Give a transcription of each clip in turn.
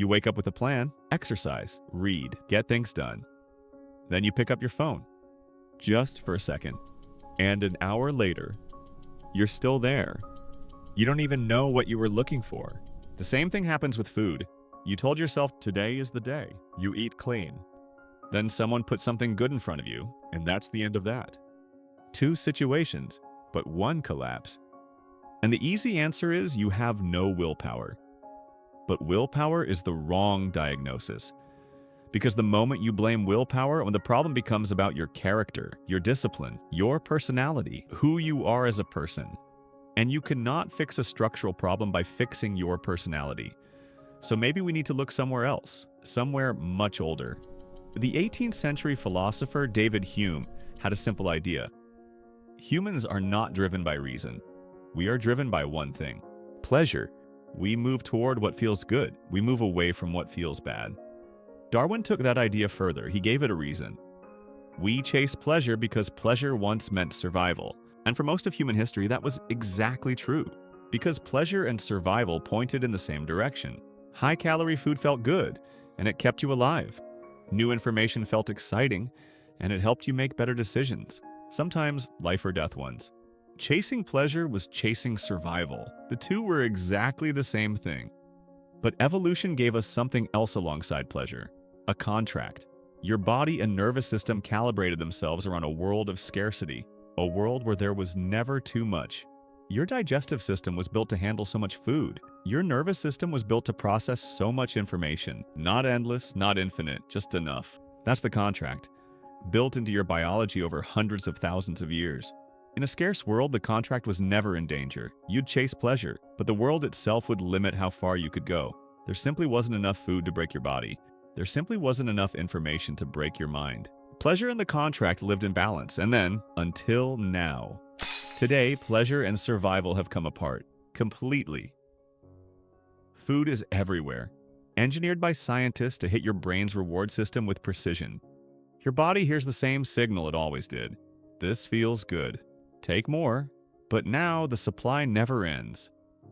You wake up with a plan, exercise, read, get things done. Then you pick up your phone, just for a second. And an hour later, you're still there. You don't even know what you were looking for. The same thing happens with food. You told yourself today is the day. You eat clean. Then someone puts something good in front of you, and that's the end of that. Two situations, but one collapse. And the easy answer is you have no willpower. But willpower is the wrong diagnosis. Because the moment you blame willpower, when the problem becomes about your character, your discipline, your personality, who you are as a person. And you cannot fix a structural problem by fixing your personality. So maybe we need to look somewhere else, somewhere much older. The 18th century philosopher David Hume had a simple idea. Humans are not driven by reason. We are driven by one thing: pleasure. We move toward what feels good. We move away from what feels bad. Darwin took that idea further. He gave it a reason. We chase pleasure because pleasure once meant survival. And for most of human history, that was exactly true. Because pleasure and survival pointed in the same direction. High-calorie food felt good, and it kept you alive. New information felt exciting, and it helped you make better decisions, sometimes life or death ones. Chasing pleasure was chasing survival. The two were exactly the same thing. But evolution gave us something else alongside pleasure: a contract. Your body and nervous system calibrated themselves around a world of scarcity, a world where there was never too much. Your digestive system was built to handle so much food. Your nervous system was built to process so much information. Not endless, not infinite, just enough. That's the contract, built into your biology over hundreds of thousands of years. In a scarce world, the contract was never in danger. You'd chase pleasure, but the world itself would limit how far you could go. There simply wasn't enough food to break your body. There simply wasn't enough information to break your mind. Pleasure and the contract lived in balance, and then, until now. Today, pleasure and survival have come apart. Completely. Food is everywhere, engineered by scientists to hit your brain's reward system with precision. Your body hears the same signal it always did. This feels good. Take more. But now the supply never ends.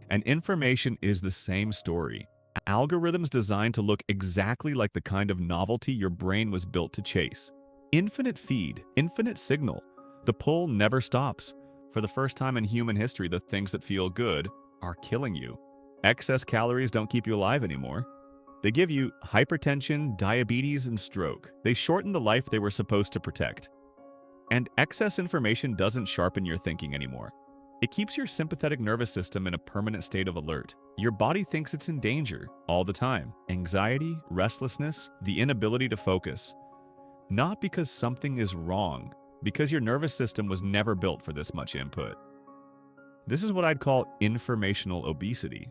And information is the same story. Algorithms designed to look exactly like the kind of novelty your brain was built to chase. Infinite feed, infinite signal. The pull never stops. For the first time in human history, the things that feel good are killing you. Excess calories don't keep you alive anymore. They give you hypertension, diabetes, and stroke. They shorten the life they were supposed to protect. And excess information doesn't sharpen your thinking anymore. It keeps your sympathetic nervous system in a permanent state of alert. Your body thinks it's in danger all the time. Anxiety, restlessness, the inability to focus. Not because something is wrong, because your nervous system was never built for this much input. This is what I'd call informational obesity.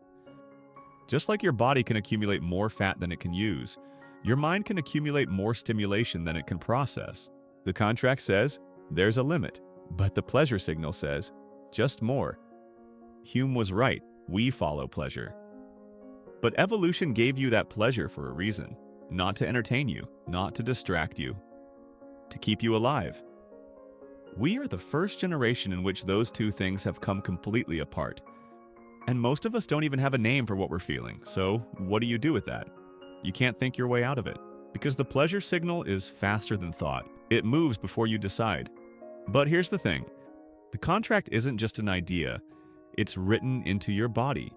Just like your body can accumulate more fat than it can use, your mind can accumulate more stimulation than it can process. The contract says, there's a limit, but the pleasure signal says, just more. Hume was right, we follow pleasure. But evolution gave you that pleasure for a reason, not to entertain you, not to distract you, to keep you alive. We are the first generation in which those two things have come completely apart. And most of us don't even have a name for what we're feeling, so what do you do with that? You can't think your way out of it, because the pleasure signal is faster than thought. It moves before you decide. But here's the thing. The contract isn't just an idea, it's written into your body.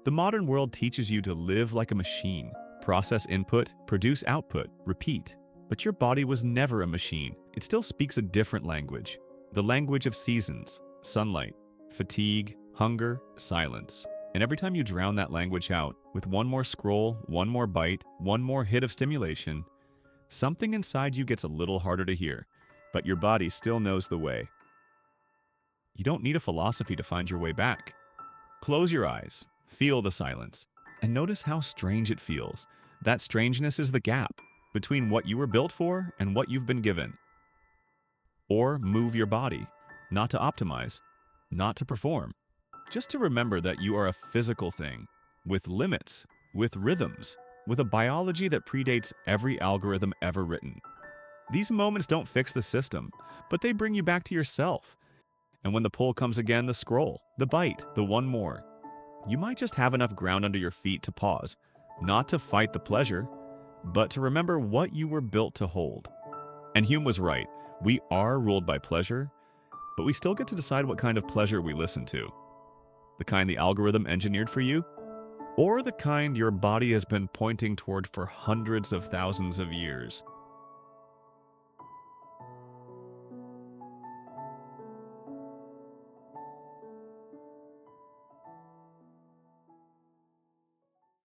The modern world teaches you to live like a machine, process input, produce output, repeat. But your body was never a machine. It still speaks a different language. The language of seasons, sunlight, fatigue, hunger, silence. And every time you drown that language out, with one more scroll, one more bite, one more hit of stimulation, something inside you gets a little harder to hear, but your body still knows the way. You don't need a philosophy to find your way back. Close your eyes, feel the silence, and notice how strange it feels. That strangeness is the gap between what you were built for and what you've been given. Or move your body, not to optimize, not to perform, just to remember that you are a physical thing, with limits, with rhythms, with a biology that predates every algorithm ever written. These moments don't fix the system, but they bring you back to yourself. And when the pull comes again, the scroll, the bite, the one more. You might just have enough ground under your feet to pause, not to fight the pleasure, but to remember what you were built to hold. And Hume was right. We are ruled by pleasure, but we still get to decide what kind of pleasure we listen to. The kind the algorithm engineered for you, or the kind your body has been pointing toward for hundreds of thousands of years.